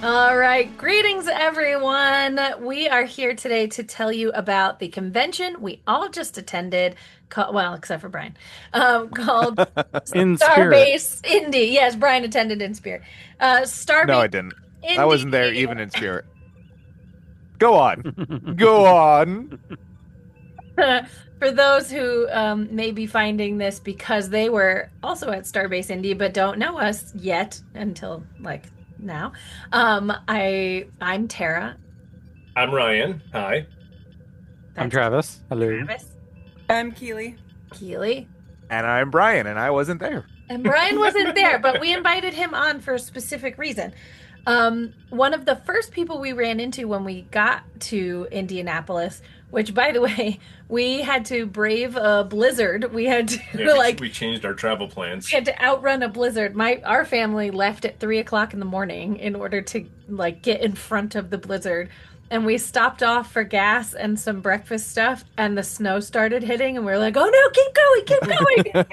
All right, greetings everyone. We are here today to tell you about the convention we all just attended, well, except for Brian, called In spirit. Starbase Indy. Yes, Brian attended in spirit. No, Starbase I didn't. I Indy. wasn't there even in spirit. Go on. Go on. For those who may be finding this because they were also at Starbase Indy but don't know us yet until like now. I'm Tara. I'm Ryan. Hi. I'm That's Travis. Hello. Travis, I'm Keeley. Keeley. And I'm Brian, and I wasn't there. And Brian wasn't there, but we invited him on for a specific reason. One of the first people we ran into when we got to Indianapolis, which by the way, we had to brave a blizzard. We had to Yeah, like we changed our travel we plans. had to outrun a blizzard. Our family left at 3 o'clock in the morning in order to like get in front of the blizzard. And we stopped off for gas and some breakfast stuff, and the snow started hitting, and we were like, "Oh no, keep going,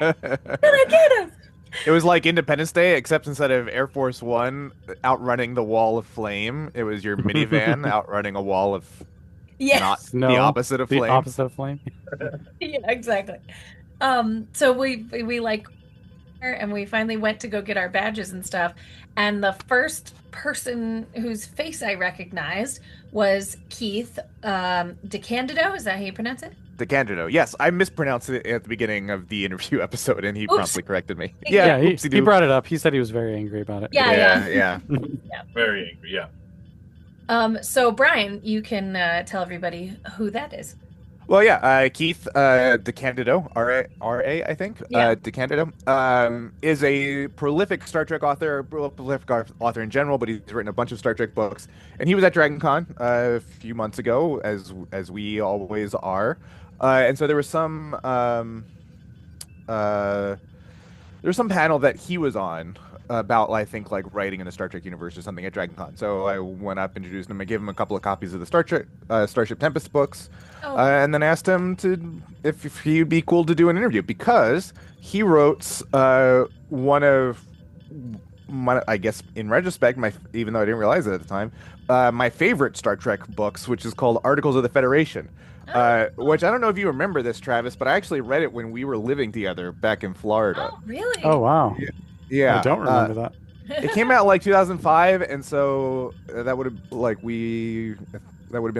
gonna get us!" It was like Independence Day, except instead of Air Force One outrunning the wall of flame, it was your minivan outrunning a wall of not Yes, the No, opposite of the flame. opposite of flame. yeah, exactly. So we like and we finally went to go get our badges and stuff. And the first person whose face I recognized was Keith DeCandido. Is that how you pronounce it? DeCandido. Yes, I mispronounced it at the beginning of the interview episode, and he Oops. promptly corrected me. Yeah, Yeah, Yeah, oopsie he doo. brought it up. He said he was very angry about it. Yeah, Yeah, yeah. yeah. Very angry. Yeah. So Brian, you can tell everybody who that is. Well, yeah, Keith DeCandido, R.A., I think, Yeah. DeCandido, is a prolific Star Trek author, prolific author in general, but he's written a bunch of Star Trek books. And he was at Dragon Con a few months ago, as we always are. And so uh, there was some panel that he was on about, I think, like writing in the Star Trek universe or something at Dragon Con. So I went up, introduced him, I gave him a couple of copies of the Starship Tempest books, Oh, and then asked him if he'd be cool to do an interview because he wrote one of my, I guess in retrospect, even though I didn't realize it at the time, my favorite Star Trek books, which is called Articles of the Federation. Which I don't know if you remember this, Travis, but I actually read it when we were living together back in Florida. oh, really? Oh, wow. Yeah, I don't remember that. it came out like 2005, and so that would have been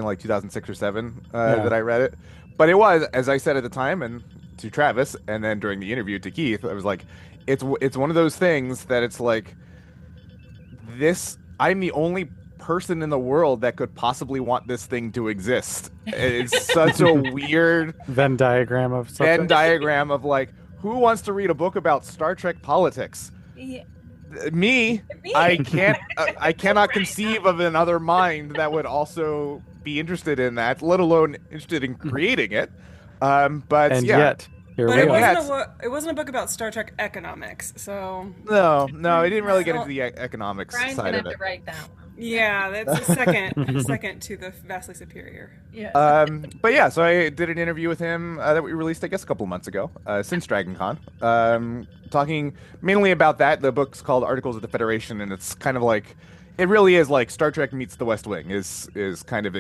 like 2006 or 7 Yeah. that I read it. But it was, as I said at the time, and to Travis, and then during the interview to Keith, I was like, it's one of those things that it's like this. I'm the only person in the world that could possibly want this thing to exist. It's such a weird Venn diagram of Venn something. diagram of like, who wants to read a book about Star Trek politics? Yeah. Me. Me. I can't. I cannot conceive of another mind that would also be interested in that, let alone interested in creating it. But And yeah, yet, here But we it are. it wasn't a book about Star Trek economics, so no, I didn't really get into the economics Brian's side gonna of have it. to write that one. yeah, that's a second to the vastly superior. Yeah. But yeah, so I did an interview with him that we released, I guess, a couple of months ago, since Dragon Con, talking mainly about that. The book's called Articles of the Federation, and it's kind of like, it really is like Star Trek meets The West Wing, is kind of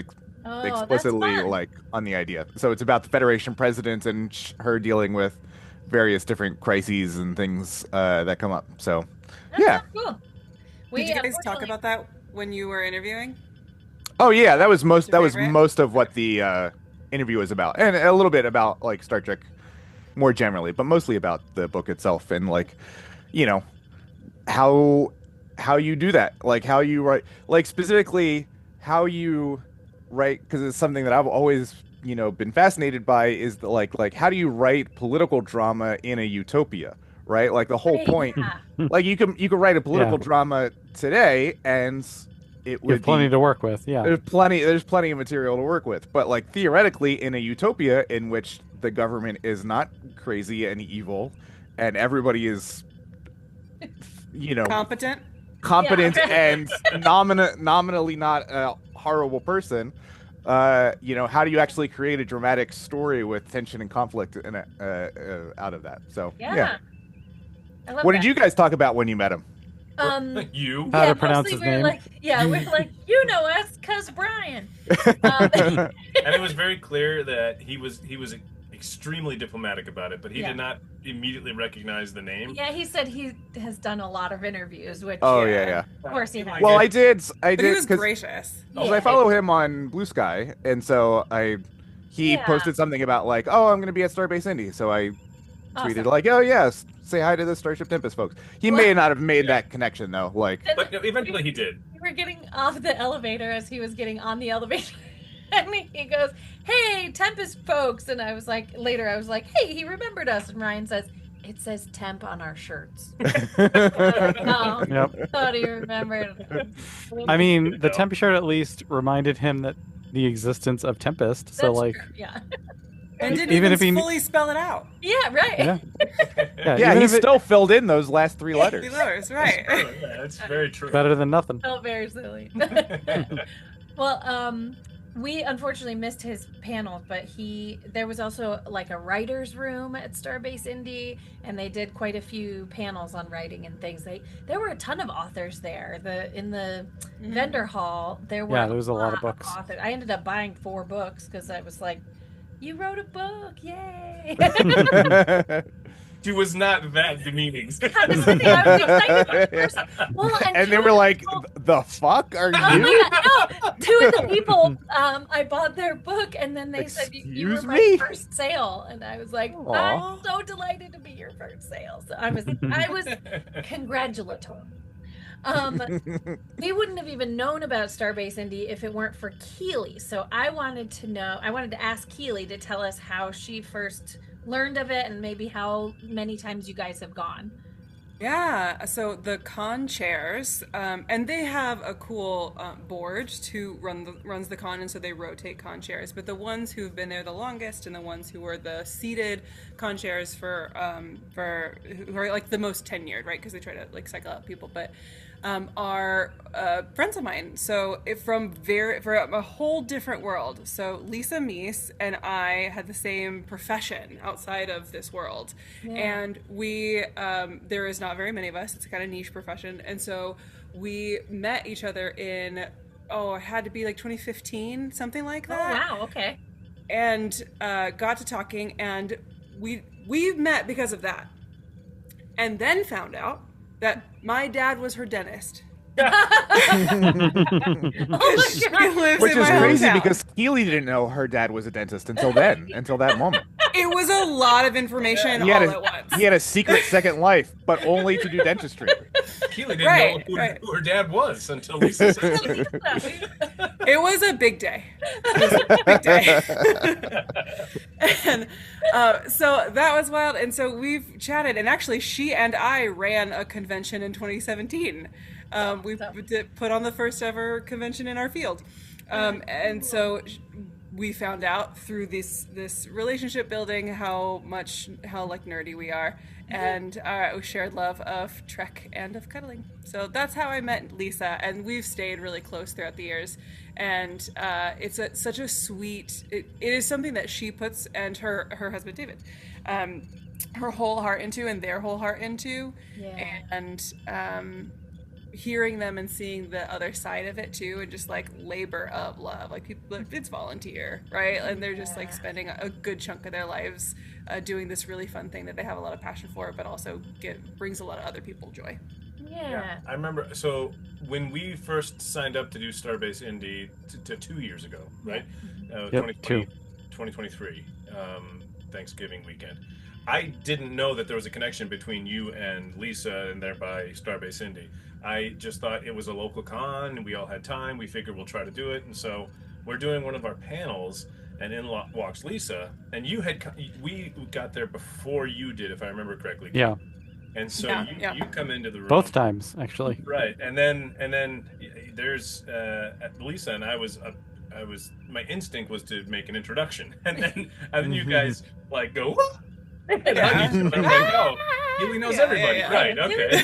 Oh, that's explicitly fun. like on the idea. So it's about the Federation president and her dealing with various different crises and things that come up. So That yeah. sounds cool. Did you guys talk unfortunately- about that when you were interviewing? Oh yeah, that was most Your favorite? of what the interview was about, and a little bit about like Star Trek more generally, but mostly about the book itself and like, you know, how you do that, like how you write, like specifically how you write, because it's something that I've always been fascinated by is the, like how do you write political drama in a utopia, right? Like the whole Right, point, yeah. like you could write a political Yeah. drama today and it You would have plenty be, to work with. Yeah. there's plenty of material to work with, but like theoretically in a utopia in which the government is not crazy and evil and everybody is Competent? competent Yeah. and nominally not a horrible person, how do you actually create a dramatic story with tension and conflict out of that? So Yeah. I love what that. did you guys talk about when you met him? You. How to yeah, pronounce mostly his we're name. like, we're like, you know us, cuz Brian. And it was very clear that he was extremely diplomatic about it, but he Yeah. did not immediately recognize the name. Yeah, he said he has done a lot of interviews, which Oh yeah. of course he has. Well, I did But he was because gracious. I follow him on Blue Sky, and so he Yeah. posted something about like, oh, I'm going to be at Starbase Indy, so I tweeted Awesome. like, oh yes, say hi to the Starship Tempest folks. He may not have made that connection though, like. But eventually he did. We were getting off the elevator as he was getting on the elevator. And he goes, "Hey, Tempest folks." And I was like, "Hey, he remembered us." And Ryan says, "It says temp on our shirts." Oh, Yep. thought he remembered. I mean, the temp shirt at least reminded him that the existence of Tempest. So That's like, true, yeah. And didn't Even even if he kn- fully spell it out. Yeah, right. yeah, Yeah, even he if it- still filled in those last 3 letters. Three letters, right? Yeah, that's very true. better than nothing. Felt very silly. Well, we unfortunately missed his panel, but there was also like a writer's room at Starbase Indy, and they did quite a few panels on writing and things. There were a ton of authors there. In the vendor hall, there were there was a lot of books. authors. I ended up buying 4 books because I was like, "You wrote a book, yay!" She was not that demeaning. I was excited at first. Well, And they two were of the like, people- the fuck are Oh you? my God, no! 2 of the people, I bought their book, and then they said, "You were Excuse my me? first sale," and I was like, Aw. "I'm so delighted to be your first sale." So I was congratulatory. We wouldn't have even known about Starbase Indy if it weren't for Keeley. So I wanted to ask Keeley to tell us how she first learned of it and maybe how many times you guys have gone. Yeah, so the con chairs, and they have a cool board to runs the con, and so they rotate con chairs. But the ones who've been there the longest and the ones who were the seated con chairs for who are like the most tenured, right? Because they try to like cycle out people, but are friends of mine. So from a whole different world. So Lisa Meese and I had the same profession outside of this world, and we there is not very many of us. It's a kind of niche profession, and so we met each other in it had to be like 2015, something like that. Oh wow, okay. And got to talking, and we met because of that, and then found out that my dad was her dentist. Oh my She God. lives Which in is my crazy hometown. because Keeley didn't know her dad was a dentist until that moment. It was a lot of information He all had at once. He had a secret second life, but only to do dentistry. Keeley didn't Right, know right. who her dad was until Lisa said it. It was a big day. It was a big day. And so that was wild. And so we've chatted, and actually she and I ran a convention in 2017. We put on the first ever convention in our field. And so we found out through this relationship building how like nerdy we are, and we shared love of Trek and of cuddling. So that's how I met Lisa, and we've stayed really close throughout the years. And it's such a sweet. It is something that she puts, and her husband David, her whole heart into, and their whole heart into, and hearing them and seeing the other side of it too, and just like labor of love, like people, it's volunteer, right? And they're just like spending a good chunk of their lives doing this really fun thing that they have a lot of passion for, but also brings a lot of other people joy. Yeah. I remember. So when we first signed up to do Starbase Indy 2 years ago, right? 2023, Thanksgiving weekend. I didn't know that there was a connection between you and Lisa, and thereby Starbase Indy. I just thought it was a local con, and we all had time. We figured we'll try to do it, and so we're doing one of our panels, and in walks Lisa, and we got there before you did, if I remember correctly. Yeah. And so you come into the room Both times, actually. right, and then there's Lisa, and I was my instinct was to make an introduction, and then you guys like go. What? And hug each other. I'm like, oh, Keeley knows everybody. yeah. Right, okay.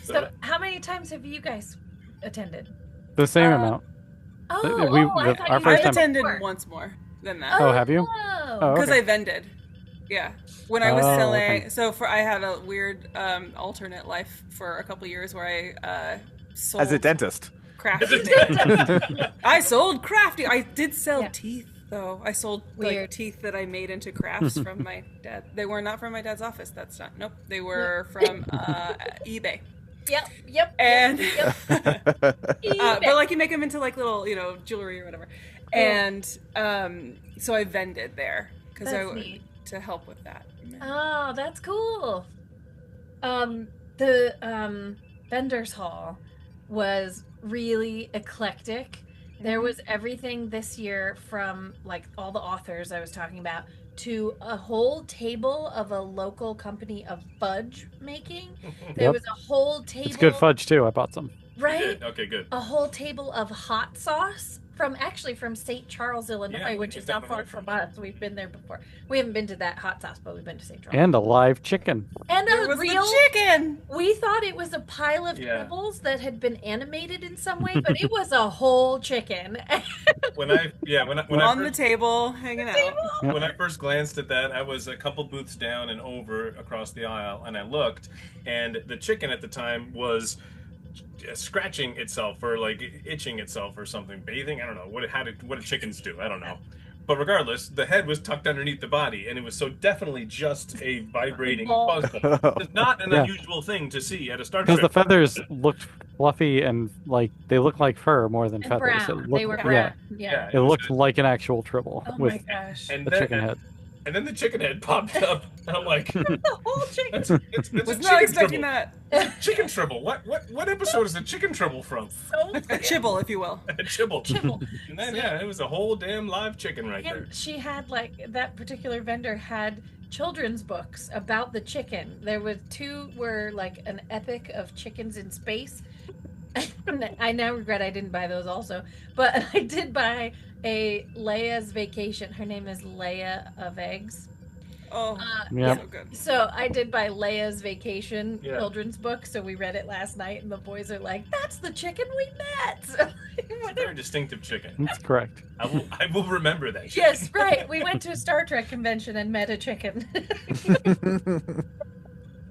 So how many times have you guys attended? The same amount. I our thought first I've time- attended once more than that Oh, have you? Oh. Oh, because okay. I vended. Yeah. When I was Oh, selling, okay. so I had a weird alternate life for a couple years where I sold As a dentist. crafty. I sold crafty. I did sell Yeah. teeth though. I sold Weird. like teeth that I made into crafts from my dad. They were not from my dad's office. That's not. Nope. They were from eBay. Yep. And Yep. but like you make them into like little, jewelry or whatever. And so I vended there because That's neat. to help with that. Oh, that's cool. The vendors hall was really eclectic. There was everything this year, from like all the authors I was talking about to a whole table of a local company of fudge making. There Yep. was a whole table. It's good fudge too. I bought some. Right? Good. Okay, good. A whole table of hot sauce from St. Charles, Illinois, Yeah, which we is did not that far one. from us. We've been there before. We haven't been to that hot sauce, but we've been to St. Charles. And a live chicken. And There a was real the chicken. We thought it was a pile of Yeah. tribbles that had been animated in some way, but it was a whole chicken. When I On the first, table, hanging out. when I first glanced at that, I was a couple booths down and over across the aisle, and I looked, and the chicken at the time was scratching itself or like itching itself or something, bathing. I don't know what do chickens do. I don't know. But regardless, the head was tucked underneath the body, and it was so definitely just a vibrating Ball. puzzle. It's not an Yeah. unusual thing to see at a Star Because Trek. the feathers looked fluffy and like they looked like fur more than And feathers. brown. It looked, They were yeah, brown. Yeah. it looked like an actual tribble Oh with my gosh. and the then, chicken head. And then the chicken head popped up, and I'm like, The whole chicken. it's Was a not chicken expecting tribble. that. Chicken tribble. What episode is the chicken tribble from? So A chibble, if you will. Chibble. Chibble. And then it was a whole damn live chicken right there. And she had that particular vendor had children's books about the chicken. There were two were like an epic of chickens in space. I now regret I didn't buy those also, but I did buy a Leia's Vacation. Her name is Leia of Eggs. Oh, Yeah. so good. So I did buy Leia's Vacation Yeah. children's book. So we read it last night, and the boys are like, "That's the chicken we met." So, It's a very distinctive chicken. That's correct. I will remember that. Chicken. yes, right. We went to a Star Trek convention and met a chicken.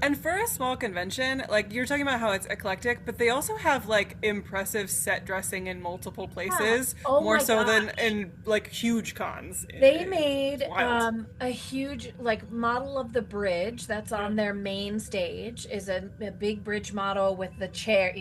And for a small convention, like you're talking about how it's eclectic, but they also have like impressive set dressing in multiple places, Oh more my so than gosh. in like huge cons. They It's made wild. a huge model of the bridge that's on their main stage is a big bridge model with the chair,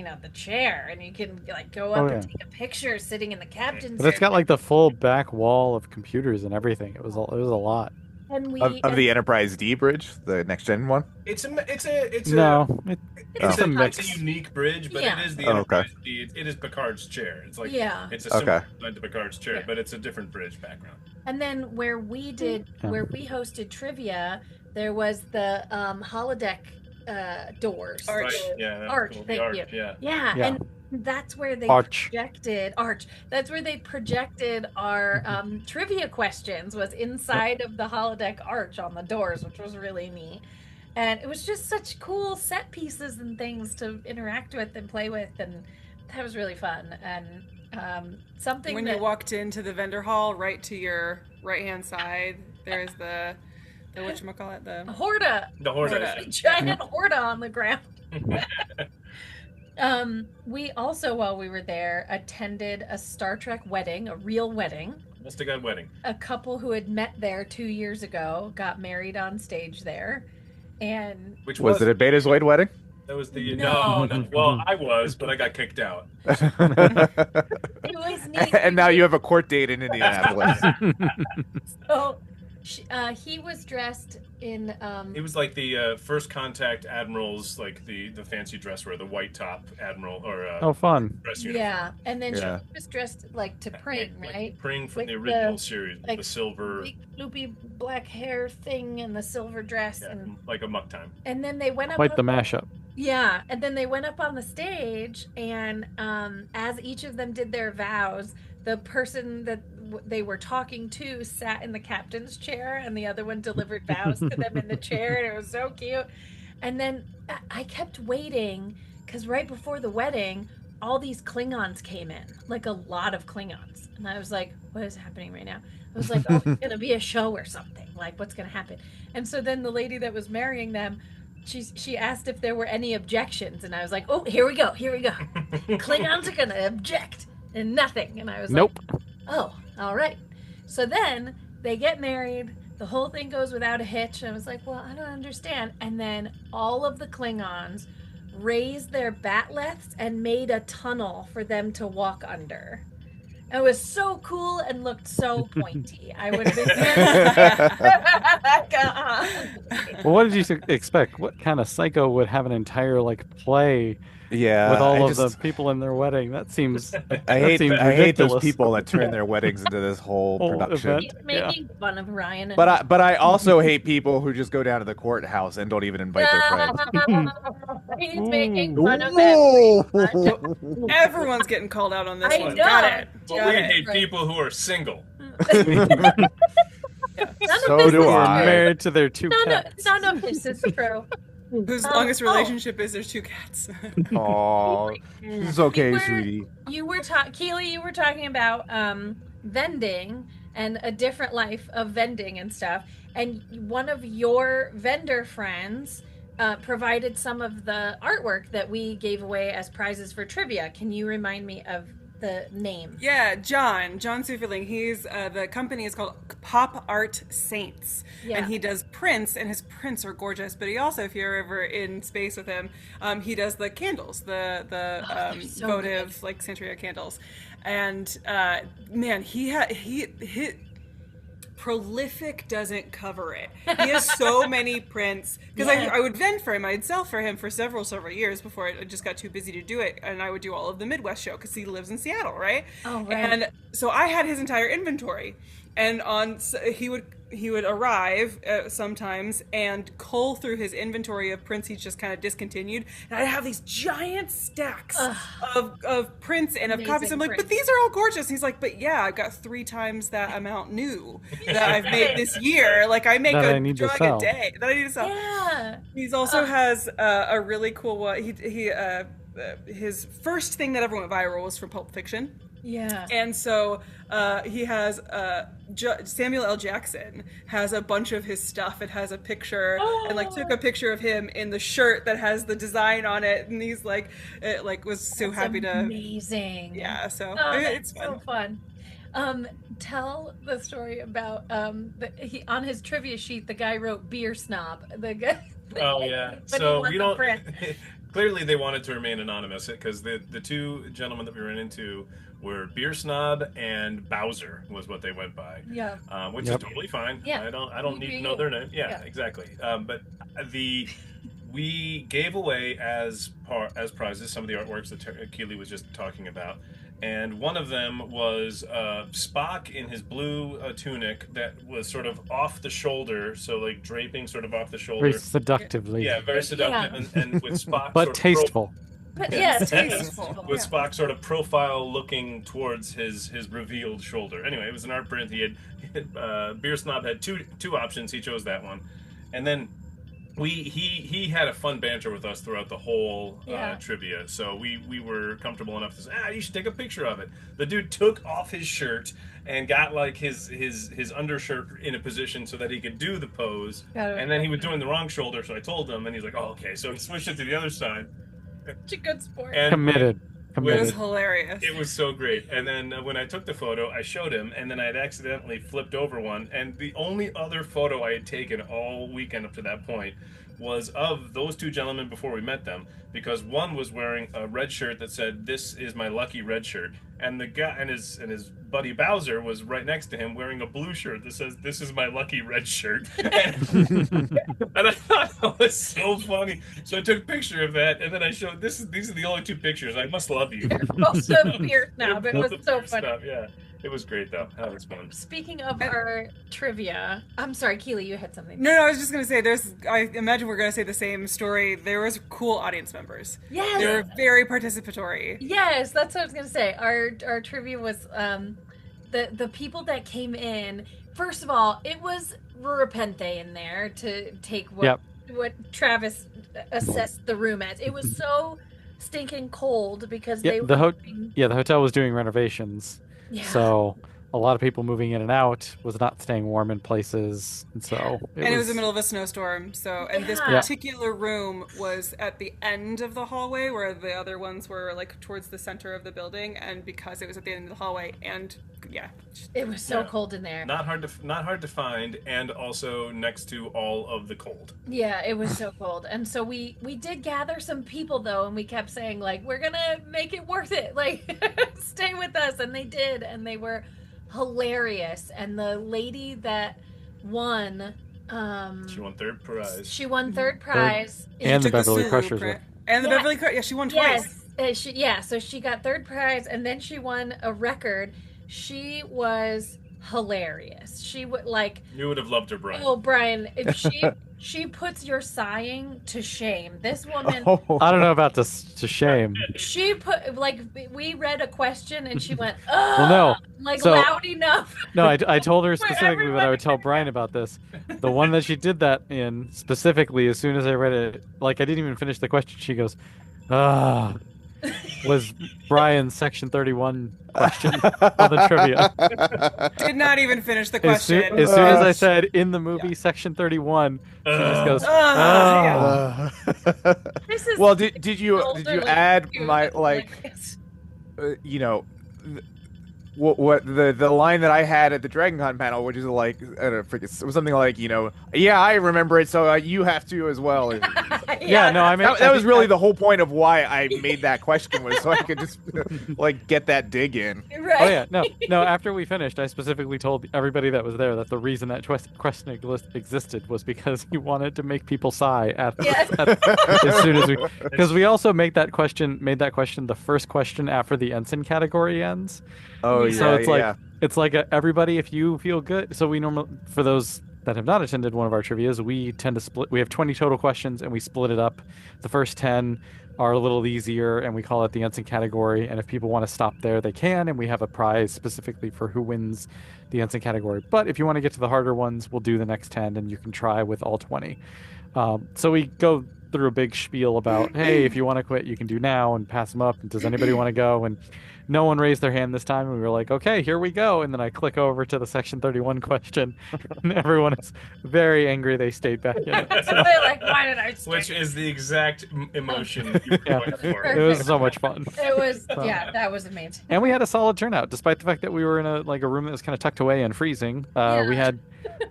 and you can go up Oh, and yeah. take a picture sitting in the captain's But it's got chair. like the full back wall of computers and everything. It was a lot. And we of the Enterprise D bridge, the next gen one. It's a No, it's it's a a mix. unique bridge, but Yeah. it is the Oh, okay. Enterprise D. It is Picard's chair. It's like Yeah. it's a similar Okay. design to Picard's chair, Yeah. but it's a different bridge background. And then where we hosted trivia, there was the holodeck doors. Arch. Right? Yeah. that's Arch, cool. The thank arch, you. Yeah. Yeah, Yeah. and that's where they Arch. projected Arch. That's where they projected our trivia questions. Was inside of the holodeck arch on the doors, which was really neat. And it was just such cool set pieces and things to interact with and play with, and that was really fun. And something When that you walked into the vendor hall, right to your right hand side, there's the whatchamacallit, the Horta, The horse. Horta. a giant Horta on the ground. We also, while we were there, attended a Star Trek wedding, a real wedding. Must have got wedding. A couple who had met there 2 years ago got married on stage there. And Which Was it a Betazoid wedding? That was the No. no. Well, I was, but I got kicked out. it was neat. And now you have a court date in Indianapolis. So, he was dressed in It was like the first contact admiral's, like the fancy dress wear, the white top admiral or Oh, fun. dress uniform. yeah, and then Yeah. she was dressed like to Pring, Like right? Pring from With the the, original series, like, the silver, Big loopy black hair thing and the silver dress, yeah, and like a muck time. then they went up. Quite the on mashup. Yeah, and then they went up on the stage, and as each of them did their vows, the person that they were talking to sat in the captain's chair, and the other one delivered vows to them in the chair, and it was so cute. And then I kept waiting because right before the wedding, all these Klingons came in, like a lot of Klingons. And I was like, what is happening right now? I was like, oh, it's going to be a show or something. Like, what's going to happen? And so then the lady that was marrying them, she asked if there were any objections. And I was like, oh, here we go. Klingons are going to object. And nothing. And I was Nope. like, oh, all right. So then they get married. The whole thing goes without a hitch. I was like, well, I don't understand. And then all of the Klingons raised their batleths and made a tunnel for them to walk under. It was so cool and looked so pointy. I would have been. Well, what did you expect? What kind of psycho would have an entire play Yeah, with all of the people in their wedding? That seems. I hate those ridiculous. people that turn their weddings into this whole production. event. He's making fun of Ryan. But I also hate people who just go down to the courthouse and don't even invite their friends. He's making fun of everyone. Everyone's getting called out on this I one. know. Got it. But Got we it. hate people who are single. So do Who are I. married to their two cats. None of this is true. Whose longest relationship is there's two cats. Oh, it's okay, You were- sweetie. You were Keeley, you were talking about vending and a different life of vending and stuff. And one of your vendor friends provided some of the artwork that we gave away as prizes for trivia. Can you remind me of the name? Yeah, John Suferling. He's the company is called Pop Art Saints, Yeah. and he does prints, and his prints are gorgeous. But he also, if you're ever in space with him, he does the candles, the they're so votive like Centuria candles, and man, he prolific doesn't cover it. He has so many prints because Yeah. I would vend for him. I'd sell for him for several year before I just got too busy to do it, and I would do all of the Midwest show because he lives in Seattle, right? Oh, right. And so I had his entire inventory, and he would arrive sometimes and cull through his inventory of prints he's just kind of discontinued, and I'd have these giant stacks of prints and of Amazing copies. I'm like, prints. but these are all gorgeous. He's like, but yeah, I've got 3 times that amount new that I've made this year. Like I make That I a need to drug sell. a day that I need to sell. Yeah. He's also has a really cool one. His first thing that ever went viral was from Pulp Fiction. Yeah. And so he has Samuel L. Jackson has a bunch of his stuff. It has a picture and took a picture of him in the shirt that has the design on it, and he's was so That's happy to. amazing. Yeah, so Oh, it's that's so fun. fun. Tell the story about he on his trivia sheet. The guy wrote "beer snob." The guy. Oh yeah. But So he we won the don't. print. Clearly, they wanted to remain anonymous because the two gentlemen that we ran into were Beer Snob and Bowser was what they went by. Yeah. Which Yep. is totally fine. Yeah. I don't need to know their name. Yeah, Yeah. exactly. But we gave away as prizes some of the artworks that Keeley was just talking about. And one of them was Spock in his blue tunic that was sort of off the shoulder, so like draping sort of off the shoulder. Very seductively. Yeah, very seductive, and with Spock But sort of tasteful. But Yeah. yes, Tasteful. with Spock sort of profile looking towards his revealed shoulder. Anyway, it was an art print. He had Beer Snob had two options. He chose that one, and then he had a fun banter with us throughout the whole Yeah. trivia. So we were comfortable enough to say, you should take a picture of it. The dude took off his shirt and got like his undershirt in a position so that he could do the pose. Got it. And then he was doing the wrong shoulder, so I told him, and he's like, oh, okay. So he switched it to the other side. such a good sport. And Committed. It was Committed. hilarious. it was so great. And then when I took the photo, I showed him, and then I had accidentally flipped over one. And the only other photo I had taken all weekend up to that point was of those two gentlemen before we met them, because one was wearing a red shirt that said, "This is my lucky red shirt," and the guy and his buddy Bowser was right next to him wearing a blue shirt that says, "This is my lucky red shirt." And I thought that was so funny. So I took a picture of that, and then I showed these are the only 2 pictures. I must love you. Also, beer snob. It was Both so of funny. stuff, yeah. It was great though. That was fun. Speaking of our trivia, I'm sorry, Keeley, you had something. No, I was just gonna say. I imagine we're gonna say the same story. There was cool audience members. Yes. They were very participatory. Yes, that's what I was gonna say. Our trivia was the people that came in. First of all, it was Rurapente in there to take what Yep. what Travis assessed the room as. It was so stinking cold because Yeah, they the were the hotel was doing renovations, yeah. so a lot of people moving in and out was not staying warm in places, and so And it was the middle of a snowstorm, so and this Yeah. particular room was at the end of the hallway where the other ones were like towards the center of the building, and because it was at the end of the hallway, and yeah, It was so Yeah. cold in there. Not hard to find, and also next to all of the cold. Yeah, it was so cold. And so we did gather some people though, and we kept saying like we're going to make it worth it. Like stay with us, and they did, and they were hilarious. And the lady that won She won third prize. she won third prize. And the took Beverly Sulu Crushers print. one. And the Yeah. Beverly Crushers, yeah, she won twice. Yes, so she got third prize, and then she won a record. She was hilarious. She would like, You would have loved her, Brian. oh Brian, if she puts your sighing to shame. This woman, I don't know about this to shame. she put like we read a question and she went, oh, Well, no. like So- loud enough. No, I told her For specifically that I would tell everyone. Brian about this. The one that she did that in specifically, as soon as I read it, like I didn't even finish the question. She goes, "Ah," was Brian's Section 31 question on the trivia. Did not even finish the As soon, question. as soon as I said in the movie Section 31, she just goes, yeah. This is Well, did you elderly add dude, my you know, what the line that I had at the Dragon Con panel, which is like, I don't know, it was something like, yeah, I remember it, so you have to as well. And Yeah, no, I mean that was really the whole point of why I made that question, was so I could just like get that dig in. right. Oh yeah, no. After we finished, I specifically told everybody that was there that the reason that question existed was because he wanted to make people sigh Yes. as soon as because we also made that question the first question after the ensign category ends. Oh yeah, So it's like yeah. it's like everybody, if you feel good. So we normally, for those that have not attended one of our trivias, we tend to split. We have 20 total questions, and we split it up. The first 10 are a little easier, and we call it the ensign category. And if people want to stop there, they can, and we have a prize specifically for who wins the ensign category. But if you want to get to the harder ones, we'll do the next 10, and you can try with all 20. So we go through a big spiel about, hey, if you want to quit, you can do now, and pass them up. And does anybody want to go? And no one raised their hand this time, and we were like, okay, here we go. And then I click over to the Section 31 question, and everyone is very angry they stayed back in it. So They're like, why did I stay? Which is the exact emotion you were Yeah. going for. it was so much fun. It was, yeah, that was amazing. And we had a solid turnout, despite the fact that we were in a room that was kind of tucked away and freezing. Yeah. We had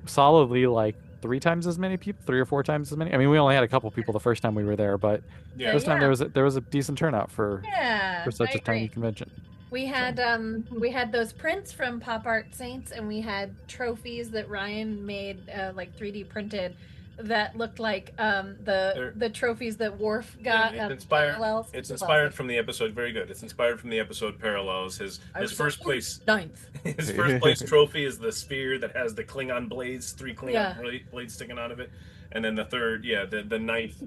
solidly like 3 times as many people, 3 or 4 times as many. I mean, we only had a couple people the first time we were there, but Yeah. this time Yeah. there was a decent turnout for Yeah, such I a tiny agree. convention. We had those prints from Pop Art Saints, and we had trophies that Ryan made like 3D printed that looked like the trophies that Worf got. It's inspired. Parallels. It's It was inspired awesome. from the episode. Very good. It's inspired from the episode Parallels. His first place. Ninth. His first place trophy is the spear that has the Klingon blades, 3 Klingon Yeah. blades sticking out of it, and then the third, the ninth.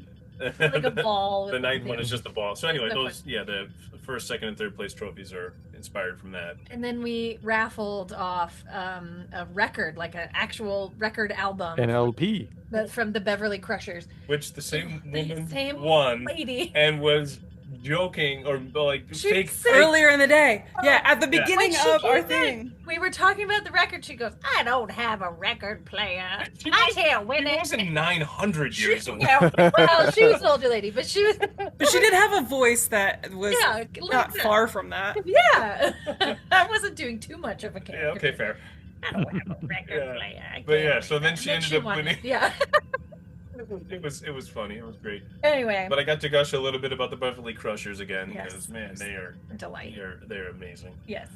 Like a ball. The ninth one is just the ball. So anyway, So those the first, second, and third place trophies are inspired from that. And then we raffled off a record, like an actual record album An LP. from the Beverly Crushers. Which the same The woman same won lady. and was joking or like She fake. said- Earlier in the day. Yeah, at the Yeah. beginning When she of our came thing. We were talking about the record. She goes, "I don't have a record player. She I was- can't win It it." wasn't 900 years ago. Yeah, well, she was an older lady, but she was. But she did have a voice that was Yeah, like not that. far from that. Yeah, I wasn't doing too much of a Yeah, character. okay, fair. I don't have a record Yeah. player. I But can't yeah, win so then it. she And ended up won winning. it. Yeah. It was funny. It was great. Anyway, But I got to gush a little bit about the Beverly Crushers again Yes. because man, delight. they're amazing. Yes.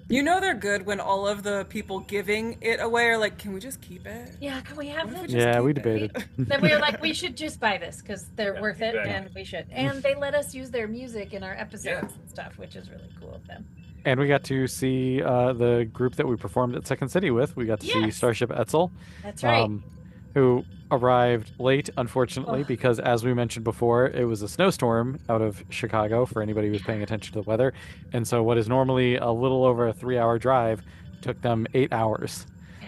You know they're good when all of the people giving it away are like, can we just keep it? Yeah. Can we have What if them? we just Yeah, we keep it? debated. Then we were like, we should just buy this because they're Yeah, worth it, exactly. and we should. And they let us use their music in our episodes Yeah. and stuff, which is really cool of them. And we got to see the group that we performed at Second City with. We got to see Yes. Starship Etzel, That's right. who arrived late, unfortunately, Ugh. because as we mentioned before, it was a snowstorm out of Chicago for anybody who was paying attention to the weather. And so what is normally a little over a 3-hour drive took them 8 hours Yeah.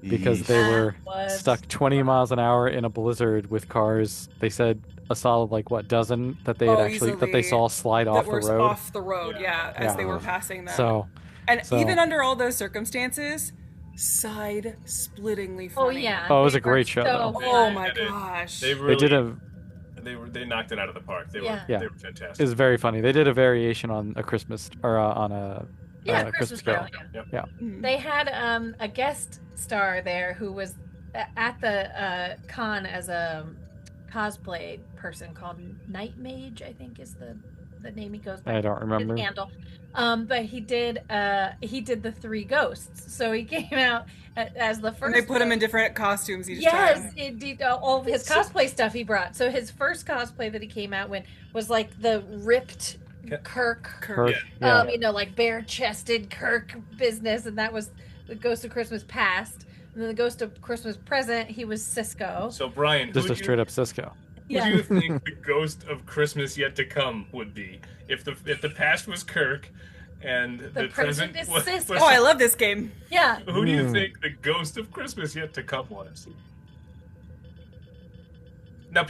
because they That were was stuck 20 miles an hour in a blizzard with cars. They said a solid like what dozen that they Oh, had actually that they easily. saw slide That off the were road. off the road, Yeah. as they Yeah. were passing them. So And so- even under all those circumstances, side-splittingly Oh funny. yeah. Oh, it was they a great were show, so though. fun. Oh my They did. gosh. They they really did a they knocked it out of the park. They Yeah. Yeah. were fantastic. is very funny. They did a variation on a Christmas or on a Yeah, Christmas Christmas Carol. Carol. Yeah. Mhm. They had a guest star there who was at the con as a cosplay person called Night Mage, I think is the name he goes by. I don't remember. His handle. But he did the three ghosts. So he came out as the first. And they put him in ghost. different costumes each Yes, time. indeed, all of his cosplay stuff he brought. So his first cosplay that he came out with was like the ripped Kirk. Kirk, Yeah. yeah. Like bare-chested Kirk business, and that was the Ghost of Christmas Past. And then the Ghost of Christmas Present, he was Cisco. So Brian, Just who a straight up Cisco. Who do you think the Ghost of Christmas Yet to Come would be? If the past was Kirk, and the present present is was, Cisco. Oh, I love this game. Yeah. who do you Hmm. think the Ghost of Christmas Yet to Come was? Now,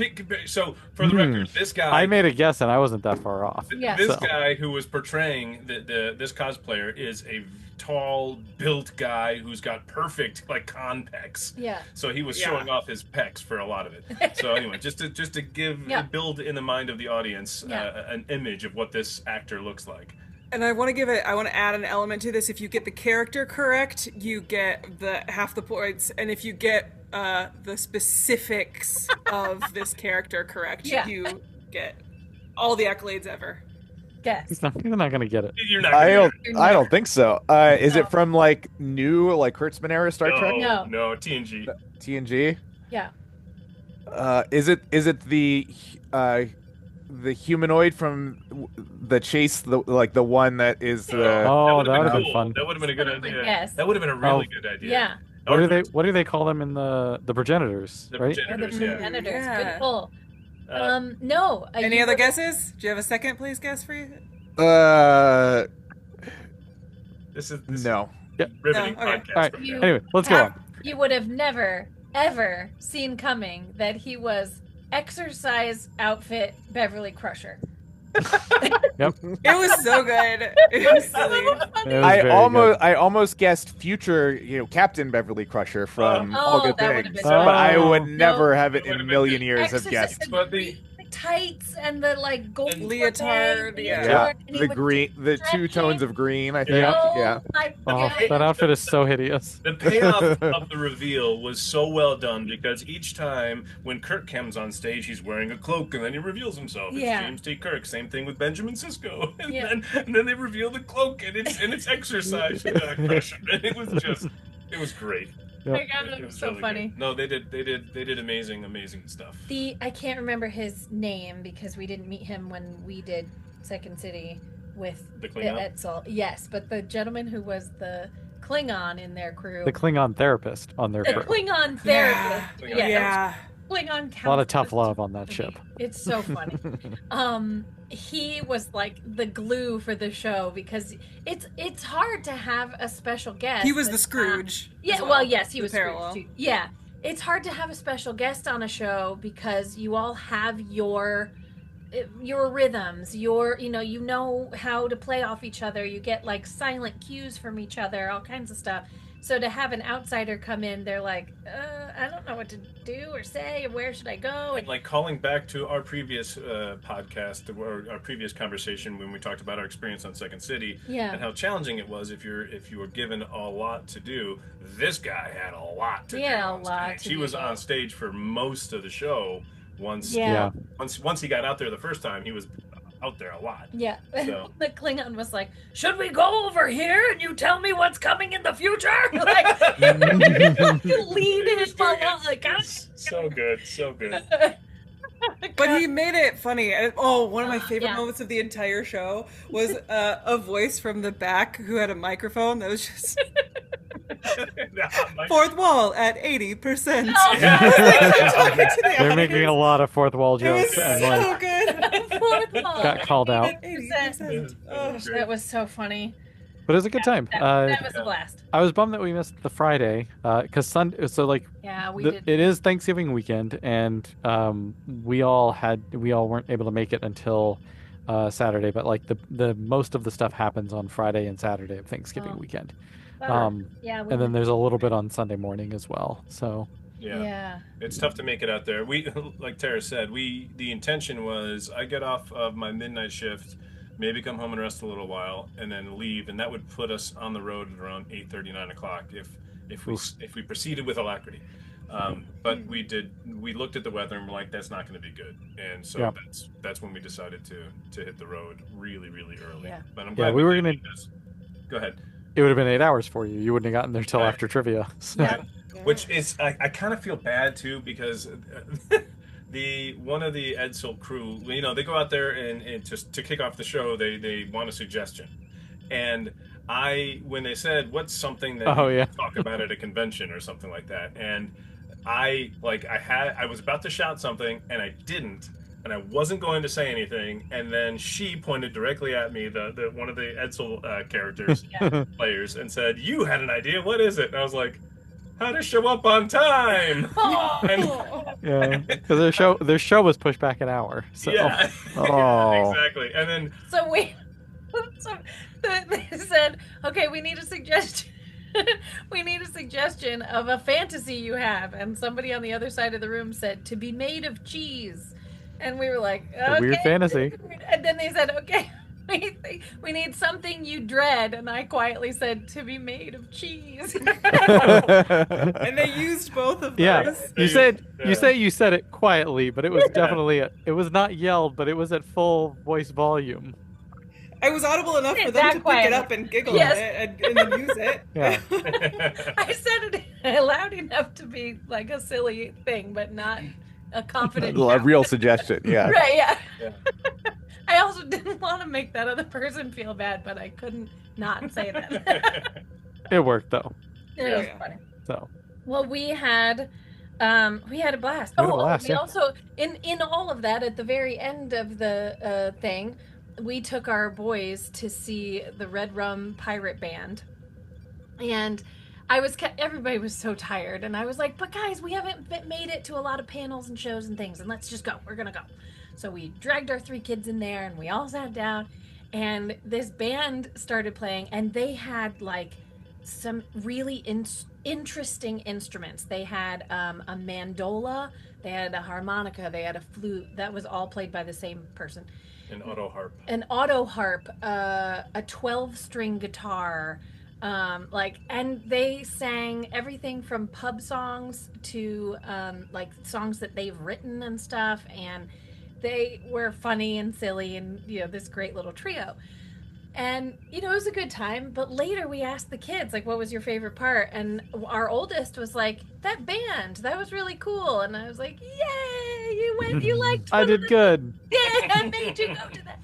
so for the record, this guy. I made a guess and I wasn't that far off. Yeah. This So- guy who was portraying this cosplayer is a tall, built guy who's got perfect like con pecs. Yeah. So he was Yeah. showing off his pecs for a lot of it. So anyway, just to give Yeah. build in the mind of the audience Yeah. an image of what this actor looks like. And I want to add an element to this. If you get the character correct, you get the half the points. And if you get the specifics of this character correct, Yeah. you get all the accolades ever. Guess. He's not gonna get it. You're not. I gonna don't think so. Is No. it from like new like Kurtzman era Star no, Trek? No. TNG. TNG? Yeah. Is it the humanoid from the chase, the one that is the Oh, would've that would've been cool. fun. That would have been a good Totally idea. guess. That would have been a really Oh. good idea. Yeah. What do they call them in the progenitors, The right? Or the progenitors, yeah. progenitors. Yeah. Good pull. Uh, No. Any you other would- guesses? Do you have a second, please, guess for you? This is no. riveting No, okay. podcast. All right. right You- now. Anyway, let's go have- on. You would have never, ever seen coming that he was exercise outfit Beverly Crusher. It was so good. It was silly. It was I very almost guessed future, Captain Beverly Crusher from Oh, All Good that would've Things, been but I so- would never No. have it It in a would've million been years have Exercise- guessed. But the tights and the like gold Leotard, beret, yeah. Yeah, and he the would green, the two stretch tones it. of green. I think. Yeah. Oh Yeah. my Oh, God. that outfit is so hideous. The payoff of the reveal was so well done because each time when Kirk comes on stage, he's wearing a cloak and then he reveals himself. It's Yeah. James T. Kirk. Same thing with Benjamin Sisko. And, Yeah. then they reveal the cloak and it's exercise crusher. And it was great. Oh my God, It that was was so really funny. good. No, they did amazing stuff. I can't remember his name because we didn't meet him when we did Second City with The Klingon? Etzel. Yes, but the gentleman who was the Klingon in their crew. The Klingon therapist on their The crew. Klingon therapist. Klingon Yeah. Yeah. Klingon A lot of tough counselor. love on that ship. It's so funny. He was like the glue for the show because it's hard to have a special guest. He was the that's Scrooge. not- Yeah, as well, yes, he the was parallel. Scrooge too. Yeah, it's hard to have a special guest on a show because you all have your rhythms, you know how to play off each other. You get like silent cues from each other, all kinds of stuff. So to have an outsider come in, they're like, I don't know what to do or say, or where should I go? And like calling back to our previous podcast or our previous conversation when we talked about our experience on Second City Yeah. and how challenging it was if you were given a lot to do. This guy had a lot to He do. had a on lot stage. to He do. was on stage for most of the show. Once Yeah. once he got out there the first time, he was out there a lot. Yeah. So- The Klingon was like, should we go over here and you tell me what's coming in the future? Like, lead him along. Like, gosh. So good, so good. But he made it funny. And, one of my favorite Yeah. moments of the entire show was a voice from the back who had a microphone that was just fourth wall at 80%. Oh, They're making a lot of fourth wall It was jokes and like so good. Fourth wall. got called out. 80%. Oh, That was so funny. But it was a good time. That was a blast. I was bummed that we missed the Friday, because Sunday. So like, Yeah, we did. it is Thanksgiving weekend, and we all weren't able to make it until Saturday. But like the most of the stuff happens on Friday and Saturday of Thanksgiving Oh. weekend. Yeah, And then there's a little bit on Sunday morning as well. So yeah. It's tough to make it out there. We, like Tara said, the intention was I get off of my midnight shift, maybe come home and rest a little while, and then leave, and that would put us on the road at around 8:30, 9 o'clock if we proceeded with alacrity. But we looked at the weather and we're like, that's not going to be good, and so that's when we decided to hit the road really, really early. Yeah. But I'm glad we were gonna. Go ahead. It would have been 8 hours for you. You wouldn't have gotten there till after trivia. So. Yeah. Which is, I kind of feel bad too, because one of the Edsel crew, they go out there and just to kick off the show, they want a suggestion. And when they said, what's something that you talk about at a convention or something like that? And I was about to shout something and I didn't. And I wasn't going to say anything, and then she pointed directly at me, the one of the Edsel characters, players, and said, "You had an idea. What is it?" And I was like, "How to show up on time." Yeah, because their show was pushed back an hour. So. Yeah, Oh. exactly. And then they said, "Okay, we need a suggestion." We need a suggestion of a fantasy you have, and somebody on the other side of the room said, "To be made of cheese." And we were like, okay. Weird fantasy. And then they said, okay, we need something you dread. And I quietly said, to be made of cheese. And they used both of those. Yeah, you said it quietly, but it was definitely it was not yelled, but it was at full voice volume. I was audible enough for them to pick it up and giggle at it and then use it. Yeah. I said it loud enough to be like a silly thing, but not a confident A real suggestion, yeah. Right, yeah. I also didn't want to make that other person feel bad, but I couldn't not say that. It worked though. It was funny. So. Well, we had a blast. We had a blast, We yeah. also in all of that, at the very end of the thing, we took our boys to see the Red Rum Pirate Band, and everybody was so tired, and I was like, but guys, we haven't made it to a lot of panels and shows and things, and let's just go. We're gonna go. So we dragged our 3 kids in there, and we all sat down, and this band started playing, and they had like some really interesting instruments. They had a mandola, they had a harmonica, they had a flute. That was all played by the same person. an auto harp. An auto harp, a 12-string guitar. And they sang everything from pub songs to like songs that they've written and stuff, and they were funny and silly, and this great little trio. And it was a good time. But later we asked the kids, like, what was your favorite part? And our oldest was like, that band, that was really cool. And I was like, yay, you liked I did good. Yeah, I made you go to that.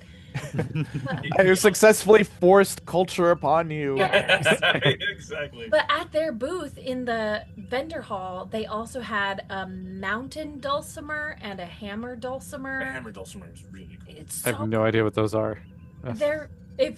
I successfully forced culture upon you. Exactly. But at their booth in the vendor hall, they also had a mountain dulcimer and a hammer dulcimer. The hammer dulcimer is really cool. It's I so have no idea what those are.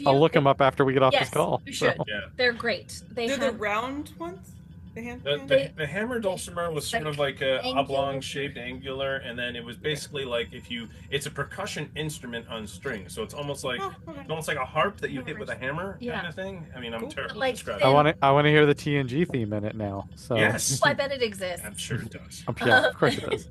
I'll look them up after we get off yes, this call. You should. So. Yeah. They're great. They're the round ones? The hammer dulcimer was sort of like a angular. oblong-shaped, angular, and then it was basically like it's a percussion instrument on strings, so it's almost like a harp that you hit with a hammer kind of thing. I mean, I'm terrible Like at describing. I want to hear the TNG theme in it now. So Yes, I bet it exists. I'm sure it does. yeah, of course it does.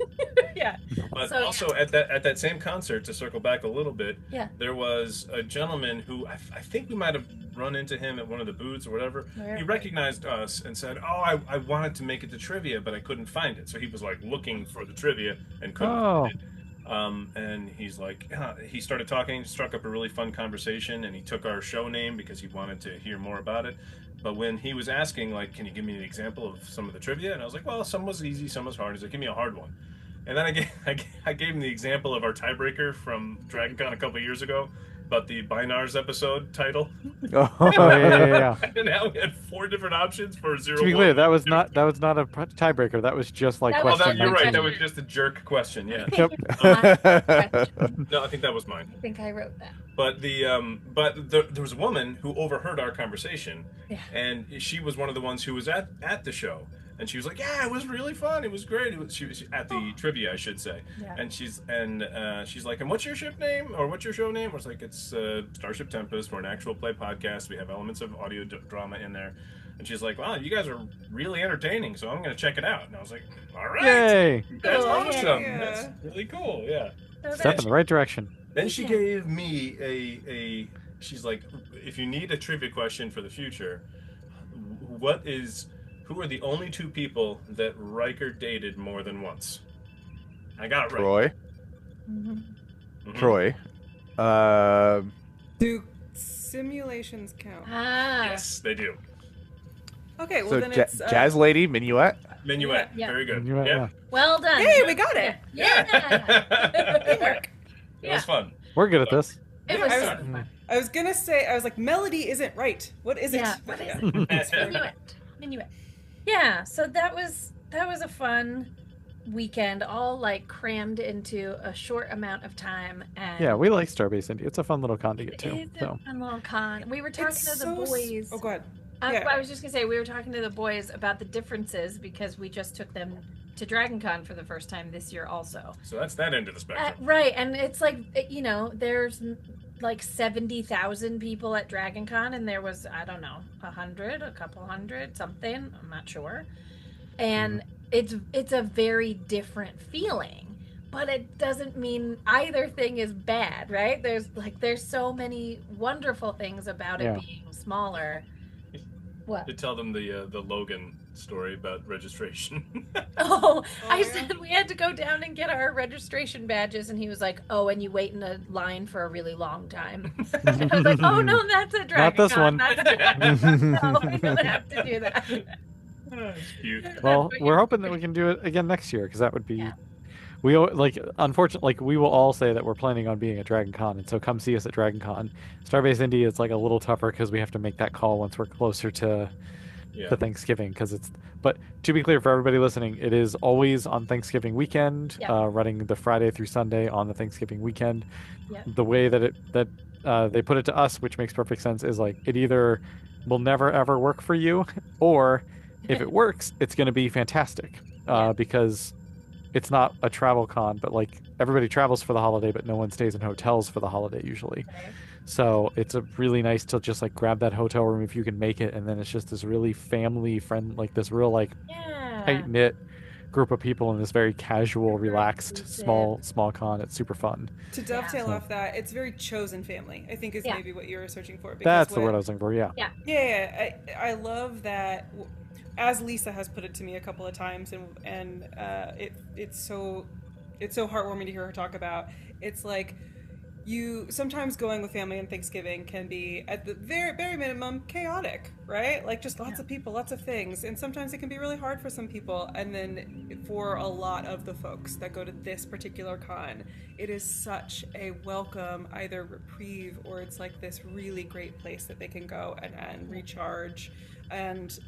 Yeah. But So, also at that same concert, to circle back a little bit, Yeah. there was a gentleman who I think we might have run into him at one of the booths or whatever. Where? He recognized us and said, "Oh, I wanted to make it to trivia, but I couldn't find it." So he was like looking for the trivia and couldn't find it. And he's like, he started talking, struck up a really fun conversation, and he took our show name because he wanted to hear more about it. But when he was asking, like, can you give me an example of some of the trivia? And I was like, well, some was easy, some was hard. He's like, give me a hard one. And then I gave him the example of our tiebreaker from Dragon Con a couple years ago. about the Binars episode title. Oh, Oh, yeah. And now we had 4 different options for 0. To be clear, that was not a tiebreaker. That was just like That was- question. You're right. 19. That was just a jerk question. Yeah. Yep. No, I think that was mine. I think I wrote that. But there was a woman who overheard our conversation, Yeah. and she was one of the ones who was at the show, and she was like, "Yeah, it was really fun. It was great." She was at the trivia, I should say. Yeah. And she's like, "And what's your ship name or what's your show name?" I was like, "It's Starship Tempest. We're an actual play podcast. We have elements of audio drama in there." And she's like, "Wow, you guys are really entertaining, so I'm going to check it out." And I was like, "All right, Yay! that's Cool, awesome. yeah. That's really cool. Yeah." Step in the right direction. Then she Yeah. gave me she's like, if you need a trivia question for the future, who are the only 2 people that Riker dated more than once? I got it right. Troy. Mhm. Mhm. Troy. Do simulations count? Ah. Yes, they do. Okay, well So then it's Jazz Lady, Minuet. Minuet. Yeah. Very good. Minuet, yeah. Well done. Hey, we got it. Yeah. It was fun. We're good at this. It was I so was- fun. I was gonna say, I was like, melody isn't right. What is Yeah, it? what is Yeah. it? It's Minuet. Yeah, so that was a fun weekend, all like crammed into a short amount of time. And Yeah, we like Starbase Indy. It's a fun little con to get to. it's So a fun little con. We were talking It's to the so boys. Oh, go ahead. I was just gonna say we were talking to the boys about the differences because we just took them to Dragon Con for the first time this year also. So that's that end of the spectrum. Right, and it's like, there's like 70,000 people at Dragon Con, and there was, I don't know, 100, a couple hundred, something, I'm not sure. And it's a very different feeling, but it doesn't mean either thing is bad, right? There's so many wonderful things about Yeah. it being smaller. What? To tell them the Logan story about registration. Oh, I yeah. said we had to go down and get our registration badges, and he was like, "Oh, and you wait in a line for a really long time." And I was like, "Oh no, that's a Dragon this Con. one." That's a no, we don't have to do that." It's cute. Well, But we're yeah. hoping that we can do it again next year because that would be. Yeah. Unfortunately, like we will all say that we're planning on being at Dragon Con, and so come see us at Dragon Con. Starbase Indy is like a little tougher because we have to make that call once we're closer to Yeah. Thanksgiving because it's. But to be clear for everybody listening, it is always on Thanksgiving weekend, Yep. running the Friday through Sunday on the Thanksgiving weekend. Yep. The way that they put it to us, which makes perfect sense, is like it either will never ever work for you, or if it works, it's going to be fantastic Yeah. because it's not a travel con, but like everybody travels for the holiday, but no one stays in hotels for the holiday usually. Right. So it's a really nice to just like grab that hotel room if you can make it, and then it's just this really family friend, like this real like Yeah. tight knit group of people in this very casual, relaxed, inclusive. small con. It's super fun. To dovetail Yeah. off that, it's very chosen family, I think is Yeah. maybe what you were searching for. because That's the what- word I was looking for. Yeah. Yeah, I love that. As Lisa has put it to me a couple of times, and it's so heartwarming to hear her talk about. It's like you sometimes going with family on Thanksgiving can be at the very bare minimum chaotic, right? Like just lots of people, lots of things, and sometimes it can be really hard for some people. And then for a lot of the folks that go to this particular con, it is such a welcome either reprieve or it's like this really great place that they can go and recharge and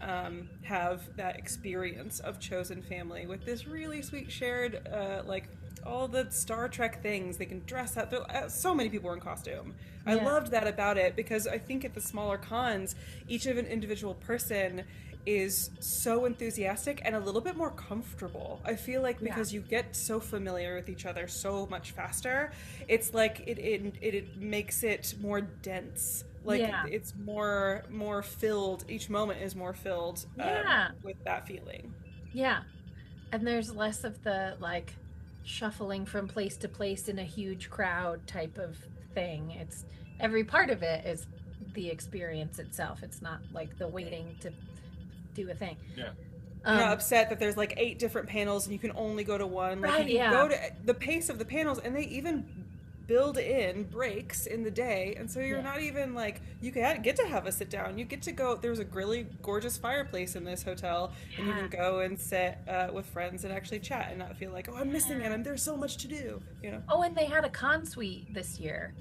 have that experience of chosen family with this really sweet shared like all the Star Trek things they can dress up. So many people were in costume. I Yeah. loved that about it because I think at the smaller cons, each of an individual person is so enthusiastic and a little bit more comfortable. I feel like because you get so familiar with each other so much faster, it's like it makes it more dense. Like Yeah. it's more filled. Each moment is more filled Yeah. with that feeling. Yeah. And there's less of the like shuffling from place to place in a huge crowd type of thing. It's every part of it is the experience itself. It's not like the waiting to do a thing. Yeah. I'm not upset that there's like 8 different panels and you can only go to one. Like Right, you can yeah. go to the pace of the panels, and they even build in breaks in the day, and so you're Yeah. not even like you get to have a sit down. You get to go. There's a really gorgeous fireplace in this hotel, and you Yeah. can go and sit with friends and actually chat and not feel like, oh, I'm missing it. And there's so much to do. You know. Oh, and they had a con suite this year.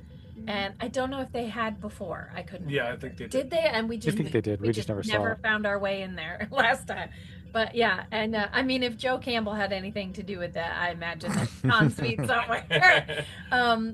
And I don't know if they had before. I couldn't. Yeah, I think they did. Did they? And we just think they did. We just never saw it. found our way in there last time. But yeah, and I mean, if Joe Campbell had anything to do with that, I imagine there's ensuite somewhere.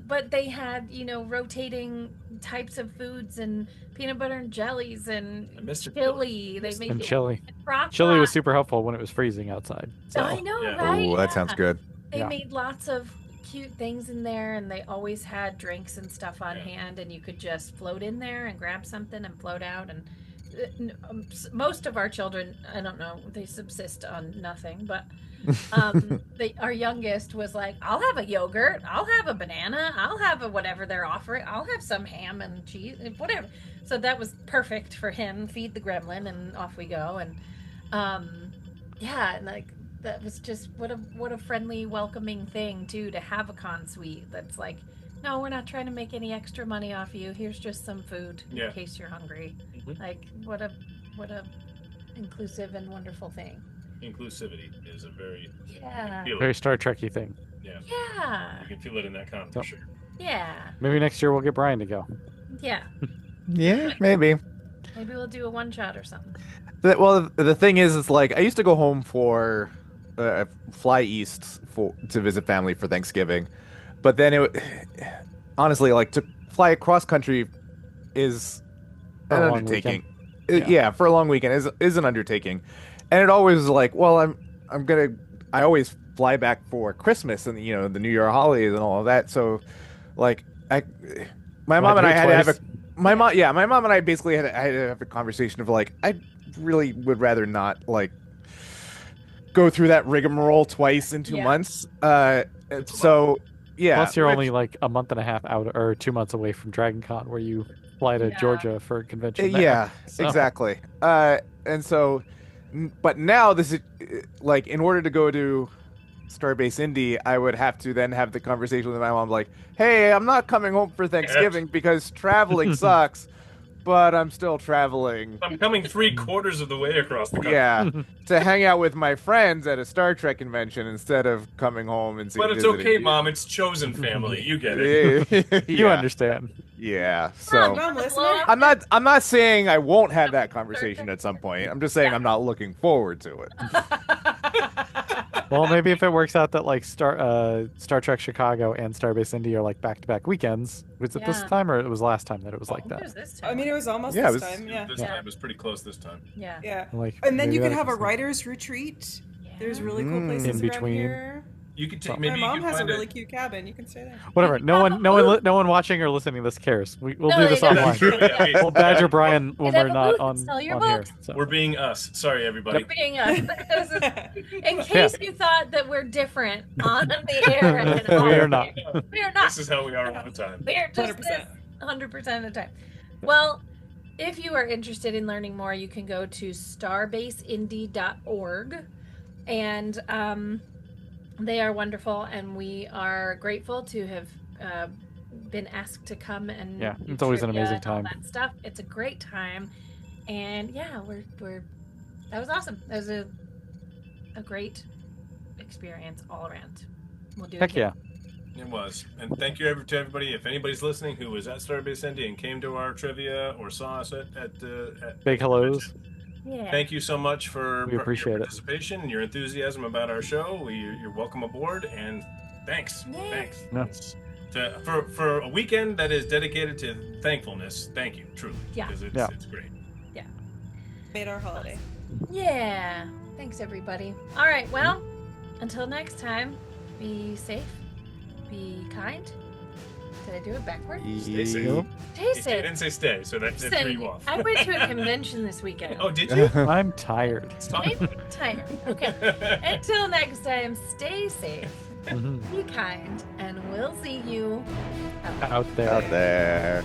But they had, rotating types of foods and peanut butter and jellies and Mr. chili. They made And chili. crock Chili was pot. super helpful when it was freezing outside. So. I know, Yeah. right? Ooh, that sounds good. They Yeah. made lots of cute things in there, and they always had drinks and stuff on Yeah. hand, and you could just float in there and grab something and float out. And most of our children, I don't know, they subsist on nothing, but our youngest was like, I'll have a yogurt, I'll have a banana, I'll have a whatever they're offering, I'll have some ham and cheese, whatever. So that was perfect for him. Feed the gremlin and off we go. And and like that was just what a friendly, welcoming thing too, to have a con suite that's like, no, we're not trying to make any extra money off you. Here's just some food in case you're hungry. Mhm. Like what a inclusive and wonderful thing. Inclusivity is a very Yeah. feel Very it. Star Trek-y thing. Yeah. Yeah. You can feel it in that con for sure. Yeah. Maybe next year we'll get Brian to go. Yeah. Yeah, maybe. Maybe we'll do a one shot or something. Well, the thing is, it's like I used to go home for fly east to visit family for Thanksgiving, but then honestly, like to fly across country is For an a long undertaking. weekend. Yeah, for a long weekend is an undertaking, and it always was like, well, I always fly back for Christmas and the New Year holidays and all of that. So, like my mom and I had to have a my mom and I basically had to have a conversation of like, I really would rather not like go through that rigmarole twice in 2 months. So yeah. Plus, you're only like a month and a half out or 2 months away from Dragon Con, where you fly to Georgia for a convention. There. Yeah, So- exactly. And so, but now this is like, in order to go to Starbase Indy, I would have to then have the conversation with my mom, like, "Hey, I'm not coming home for Thanksgiving because traveling sucks, but I'm still traveling." I'm coming 3/4 of the way across the country. Yeah, to hang out with my friends at a Star Trek convention instead of coming home and But it's visiting okay, you. Mom. It's chosen family. You get it. You Yeah. understand. Yeah. So Mom, listener. I'm not saying I won't have that conversation at some point. I'm just saying I'm not looking forward to it. Well, maybe if it works out that like Star Trek Chicago and Starbase Indy are like back-to-back weekends. Was it this Yeah. time or it was last time that it was like It that? was this time. I mean, it was almost Yeah, it this was- time. Yeah. This time it was pretty close this time. yeah. Yeah. Like, And then maybe you could that have a is- writers retreat. There's really cool Mm. places In around between. here. You could take My maybe My mom you can has a find really cute cabin. You can stay there. Whatever. No one watching or listening to this cares. We'll No, do this they don't. online. Yeah, we- We'll badger Brian when have we're a not booth on, and sell your on here. books. So. We're being us. Sorry, everybody. Being us. In case you thought that we're different on the air, and We are not. We are not. This is how we are all the time. We're just 100%. 100% of the time. Well, if you are interested in learning more, you can go to starbaseindy.org, and they are wonderful, and we are grateful to have been asked to come and Yeah, do it's always an trivia amazing and all time. that stuff. It's a great time, and yeah, we're that was awesome. That was a great experience all around. We'll do it Heck again. It was. And thank you to everybody. If anybody's listening who was at Starbase Indy and came to our trivia or saw us at Big hellos. Yeah. Thank you so much for We appreciate your it. participation and your enthusiasm about our show. You're welcome aboard, and thanks. Yay. Thanks. Yeah. For a weekend that is dedicated to thankfulness, thank you, truly. Yeah. Because Yeah. it's great. Made our holiday. Yeah. Thanks, everybody. All right. Well, until next time, be safe, be kind. Did I do it backwards? Stay safe. Yep. Stay I safe. didn't say stay, so that threw Listen, you off. I went to a convention this weekend. Oh, did you? I'm tired. Stop. I'm tired. Okay. Until next time, stay safe, Mhm. be kind, and we'll see you Out there. Out there.